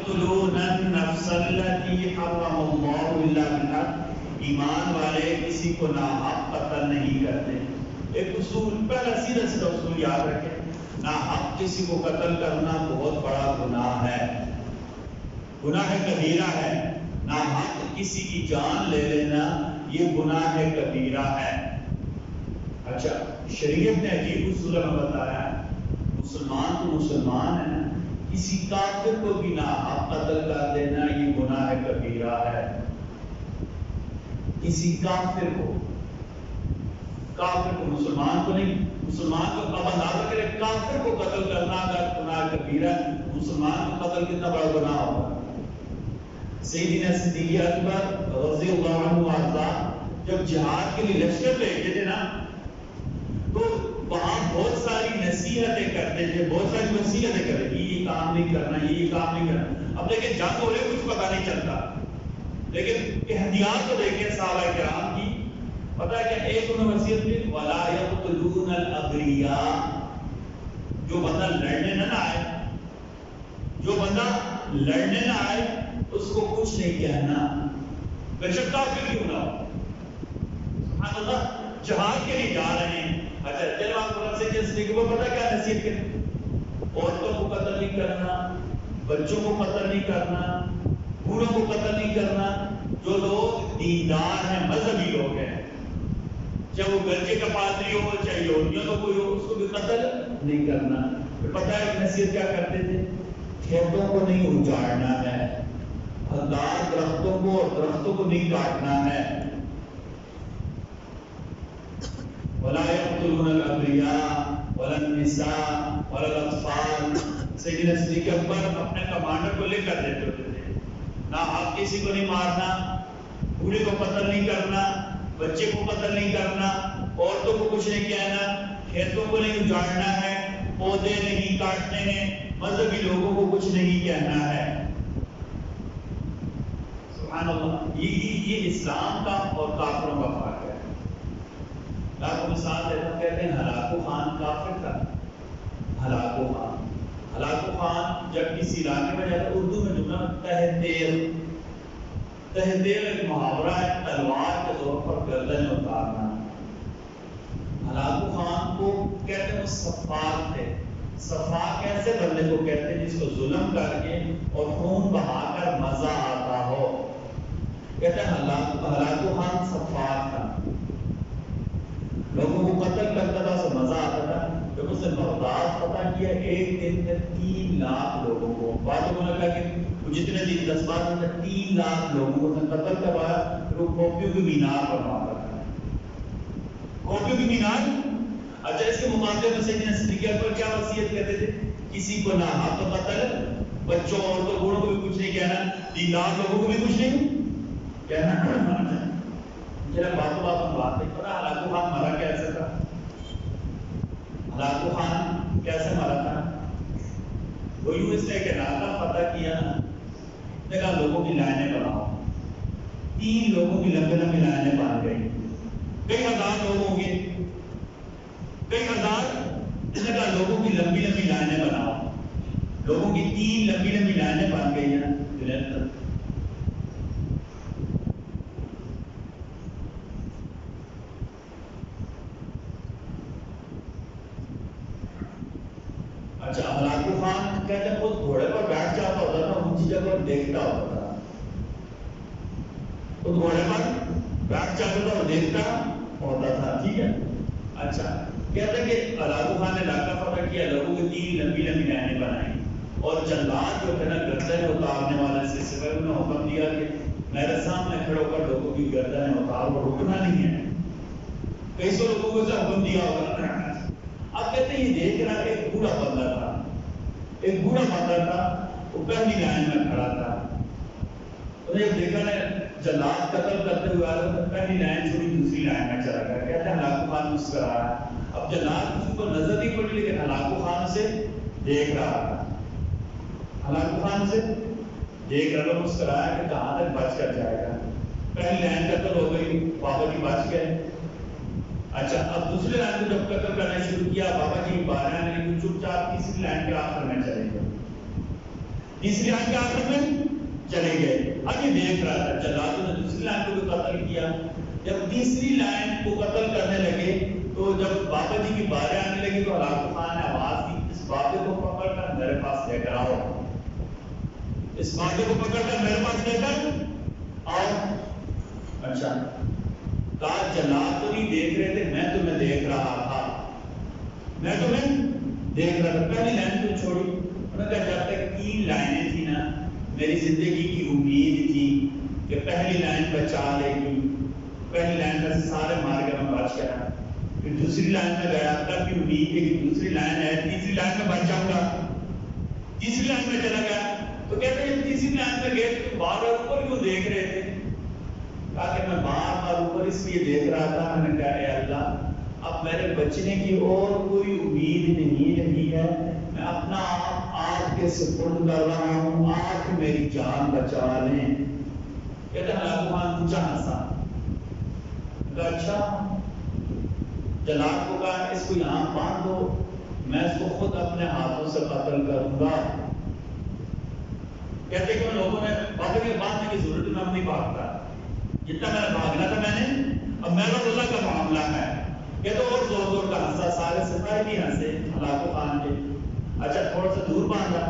يقتلون النفس التي حرم الله الا بالحق. ایمان والے کسی کو ناحق قتل نہیں کرتے. ایک اصول پہلا سیدھا سیدھا اصول یاد رکھیں، ناحق کسی کو قتل کرنا بہت بڑا گناہ ہے، گناہ کبیرہ ہے. ناحق کسی کی جان لے لینا یہ گناہ کبیرہ ہے. اچھا، شریعت نے عجیب اصول میں بتایا، مسلمان تو مسلمان ہے، کسی کافر کو بھی ناحق قتل کر دینا یہ گناہ کبیرہ ہے. کسی کافر کو مسلمان کو نہیں، مسلمان کو اب اندازہ کرے کافر کو قتل کرنا اگر گناہ کبیرہ ہے، مسلمان کو قتل کتنا بڑا گناہ ہوگا. سیدنا صدیق اکبر رضی اللہ عنہ وارضاہ جب جہاد کے لیے لشکر بھیجتے تھے نا، تو وہاں بہت ساری نصیحتیں کرتے تھے، بہت ساری نصیحتیں کرتے تھے، یہ کام نہیں کرنا، یہ کام نہیں کرنا. اب لیکن جنگ ہو رہے کچھ پتا نہیں چلتا، لیکن احتیاط کو دیکھیں صحابہ کرام کی. پتہ ہے کہ ایک انہوں نے وصیت کی وَلَا يَقْتُلُونَ الْأَبْرِيَاءَ. جو بندہ لڑنے نہ آئے، جو بندہ لڑنے نہ آئے اس کو کچھ نہیں کہنا، بے شک کافر کیوں نہ ہو. سبحان اللہ، جہاد کے لیے جا رہے ہیں. اچھا چلو آپ قرآن سے جس کو پتہ کیا نصیحت کریں، عورتوں کو قتل نہیں کرنا، بچوں کو قتل نہیں کرنا، بوڑھوں کو قتل نہیں کرنا. جو لوگ دیندار ہیں، مذہبی لوگ ہیں، چاہے وہ گرجے کا پادری ہو چاہے یہودیوں کا کوئی ہو، اس کو بھی قتل نہیں کرنا. پتہ ہے نصیحت کیا کرتے تھے؟ کھیتوں کو نہیں اجاڑنا ہے، پھلدار درختوں کو اور درختوں کو نہیں کاٹنا ہے. وَلَا يَقْتُلُونَ الْأَبْرِيَاءَ وَلَا النِّسَاءَ وَلَا الْأَطْفَالَ. سیدنا صدیق اکبر اپنے کمانڈر کو لکھ کر دیتے ہوتے تھے، نہ آپ کسی کو نہیں مارنا، بوڑھے کو قتل نہیں کرنا، بچے کو قتل نہیں کرنا، عورتوں کو کچھ نہیں کہنا، کھیتوں کو نہیں اجاڑنا ہے، پودے نہیں کاٹنے ہیں، مذہبی لوگوں کو کچھ نہیں کہنا ہے. سبحان اللہ، یہ اسلام کا اور کافروں کا فرق ہے. آپ کو مثال دیتا ہوں، کہتے ہیں ہلاکو خان کافر تھا. ہلاکو خان جب کسی علاقے میں جاتا، اردو میں جملہ تہدیر ایک محاورہ ہے، تلوار کے زور پر گردن اتارنا. ہلاکو خان کو کہتے ہیں وہ صفاق تھے. صفاق ایسے بندے کو کہتے ہیں جس کو ظلم کر کے اور خون بہا کر مزہ آتا ہو. کہتے ہیں ہلاکو خان صفاق تھا، لوگوں کو قتل کرتا تھا، اسے مزہ آتا تھا. جب اس نے بغداد فتح کیا، ایک دن میں 3 لاکھ لوگوں کو، بعضوں نے کہا کہ وہ جتنے دن 10 بار میں 3 لاکھ لوگوں کو نے قتل کروایا. پھر وہ کھوپڑیوں کی مینار بنواتا تھا، کھوپڑیوں کی مینار. اچھا، اس کے مقابلے میں سیدنا صدیق اکبر کیا وصیت کرتے تھے؟ کسی کو ناحق قتل، بچوں عورتوں بوڑھوں کو بھی کچھ نہیں کہنا، دیندار لوگوں کو بھی کچھ نہیں کہنا. چلے باتوں بات نہیں پتا ہلاکو خان مرا کیسے تھا. ہلاکو خان کیسے مرا تھا؟ وہ یوں اس نے ایک علاقہ فتح کیا، نے کہا لوگوں کی لائنیں بناؤ. 3 لوگوں کی لمبی لمبی لائنیں بن گئی، کئی ہزار لوگ ہوں گے، کئی ہزار. اس نے کہا لوگوں کی لمبی لمبی لائنیں بناؤ. لوگوں کی 3 لمبی لمبی لائنیں بن گئی ہیں. اچھا، ہلاکو خان کہتے ہیں خود گھوڑے پر بیٹھ جاتا ہوتا تھا، اونچی جگہ پر دیکھتا ہوتا تھا. خود گھوڑے پر بیٹھ جاتا تھا اور دیکھتا ہوتا تھا. ٹھیک ہے. اچھا، کہتے ہیں کہ ہلاکو خان نے علاقہ فتح کیا، لوگوں کی 3 لمبی لمبی لائنیں بنائی، اور جلاد جو ہے نا گردن اتارنے والے سلسلے میں انہوں نے حکم دیا کہ میرے سامنے کھڑے ہو کر لوگوں کی گردنیں اتارو، رکنا نہیں ہے. کئی سو لوگوں کو اسے حکم دیا ہوگا. اب کہتے ہیں یہ دیکھ رہا کہ ایک بوڑھا بندہ تھا، وہ پہلی لائن میں کھڑا تھا. انہیں جب دیکھا نا جلاد قتل کرتے ہوئے آ رہا تھا، پہلی لائن چھوڑی دوسری لائن میں چلا گیا. کہتے ہیں ہلاکو خان مسکرایا. اب جلاد کسی کو نظر نہیں پڑی، لیکن ہلاکو خان سے دیکھ رہا تھا. ہلاکو خان سے دیکھ رہا، مسکرایا کہ کہاں تک بچ کر جائے گا. پہلی لائن قتل ہو گئی، بابا جی بچ گئے. اچھا، اب دوسری لائن کو جب قتل کرنا شروع کیا، بابا جی 12 نہیں چپ چاپ تیسری لائن کے آخر میں چلے گئے. تیسری لائن کے آخر میں چلے گئے. اب یہ دیکھ رہا تھا جلادوں نے دوسری لائن کو بھی قتل کیا. جب تیسری لائن کو قتل کرنے لگے تو جب بابا جی کی بارے آنے لگی تو ہلاکو خان نے آواز دی اس بابے کو پکڑ کر میرے پاس لے کر آؤ. اس بابے کو پکڑ کر میرے پاس لے کر آؤ. اچھا کہا جلاد تو نہیں دیکھ رہے تھے، میں تمہیں دیکھ رہا تھا، میں تمہیں دیکھ رہا تھا. پہلی لائن تو چھوڑی. انہوں نے کہا جب تک 3 لائنیں تھی نا میری زندگی کی امید تھی کہ پہلی لائن بچا لے گی، پہلی لائن میں سے سارے مار کے میں بچ گیا. پھر دوسری لائن میں گیا تب بھی امید ہے کہ دوسری لائن ہے، تیسری لائن میں بچ جاؤں گا. تیسری لائن میں چلا گیا تو کہتے ہیں تیسری لائن میں گئے تو بار بار اوپر کیوں دیکھ رہے تھے؟ کہا کہ میں بار بار اوپر اس لیے دیکھ رہا تھا، میں نے کہا اے اللہ اب میرے بچنے کی اور کوئی امید نہیں رہی ہے، میں اپنا آپ کے سپرد کر رہا ہوں، آپ میری جان بچا لیں. کہتے ہیں ہلاکو خان اونچا ہنسا. کہا اچھا. جلاد کو کہا اس کو یہاں باندھ دو، میں اس کو خود اپنے ہاتھوں سے قتل کروں گا. کہتے کہ ان لوگوں نے بابا کے باندھنے کی ضرورت میں نہیں بھاگتا، جتنا میں نے بھاگنا تھا میں نے، اب میرا اللہ کا معاملہ ہے. یہ تو اور زور زور کا ہنسا، سارے سپاہی بھی ہنسے ہلاکو خان کے. اچھا تھوڑا سا دور باندھا.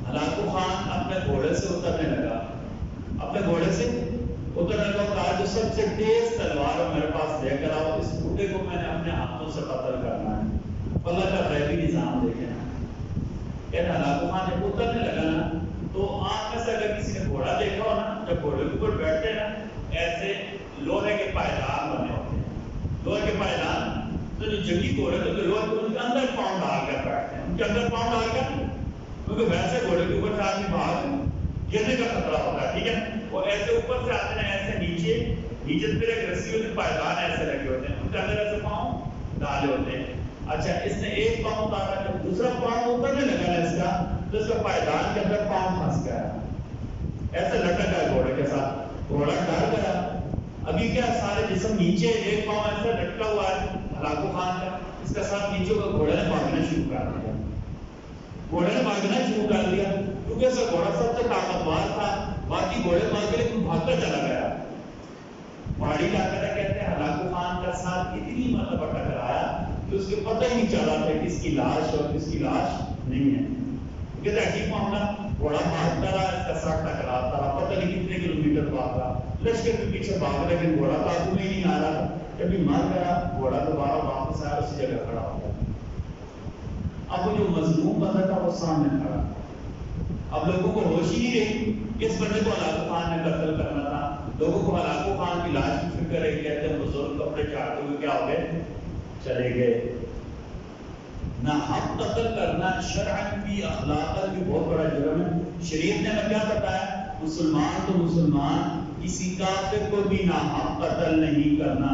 ہلاکو خان اپنے گھوڑے سے اترنے لگا، اپنے گھوڑے سے اترنے لگا. کہا جو سب سے تیز تلوار میرے پاس لے کر آؤ، اس بوڑھے کو میں نے اپنے ہاتھوں سے قتل کرنا ہے. اللہ کا غیبی نظام دیکھے نا. کہتے ہلاکو خان جب اترنے لگا نا تو آنکھ میں سے اگر کسی نے گھوڑا دیکھا ہو نا، جب گھوڑے کے اوپر بیٹھتے ہیں نا ایسے لوہے کے پائیدان بنے ہوتے ہیں، لوہے کے پائیدان. تو جو جنگی گھوڑے تو لوہے کے ان کے اندر پاؤں ڈال کر بیٹھتے ہیں، ان کے اندر پاؤں ڈال کر، کیونکہ ویسے گھوڑے کے اوپر سے آدمی بھاگ گرنے کا خطرہ ہوتا ہے. ٹھیک ہے، وہ ایسے اوپر سے آتے ہیں ایسے نیچے، نیچے پھر ایک رسی ہوتی ہے، پائیدان ایسے لگے ہوتے ہیں، ان کے اندر ایسے پاؤں ڈالے ہوتے ہیں. اچھا اس نے ایک پاؤں اتارا، جب دوسرا پاؤں اترنے لگا نا اس کا تو اس کا پائیدان کے اندر پاؤں پھنس گیا، ایسے لٹک گیا گھوڑے کے ساتھ. گھوڑا ڈر گیا. ابھی کیا سارے جسم نیچے، ایک پاؤں ایسا لٹکا ہوا ہے ہلاکو خان کا، اس کا ساتھ نیچے کا گھوڑے نے بھاگنا شروع کر دیا. گھوڑے نے بھاگنا شروع کر دیا کیونکہ اس کا گھوڑا سب سے طاقتور تھا. باقی گھوڑے بھاگ کے لیکن بھاگتا چلا گیا. پہاڑی علاقہ کہتے ہیں ہلاکو خان کا ساتھ اتنی مرتبہ ٹکرایا کہ اس کو پتہ ہی نہیں چلا تھا کس کی لاش اور کس کی لاش نہیں ہے. کہتے عجیب معاملہ، گھوڑا بھاگتا رہا، اس کا ساتھ ٹکراتا رہا، پتہ نہیں کتنے کلومیٹر بھاگا، لشکر کے پیچھے بھاگ رہا لیکن گھوڑا قابو میں ہی نہیں آ رہا. جب مر گیا گھوڑا دوبارہ واپس آیا، اسی جگہ کھڑا ہو گیا. اب وہ جو مظلوم بندہ تھا وہ سامنے کھڑا. اب لوگوں کو ہوش ہی نہیں رہی، کس بندے کو ہلاکو خان نے قتل کرنا تھا. لوگوں کو ہلاکو خان کی لاش کی فکر ہے. کہتے ہیں بزرگ کپڑے چاٹتے ہوئے کیا ہو گئے، چلے گئے. نہ حق قتل کرنا شرعاً بھی اخلاقاً بھی بہت بڑا جرم ہے. شریعت نے ہمیں کیا بتایا، مسلمان تو مسلمان، کسی کافر کو بھی نہ حق قتل نہیں کرنا.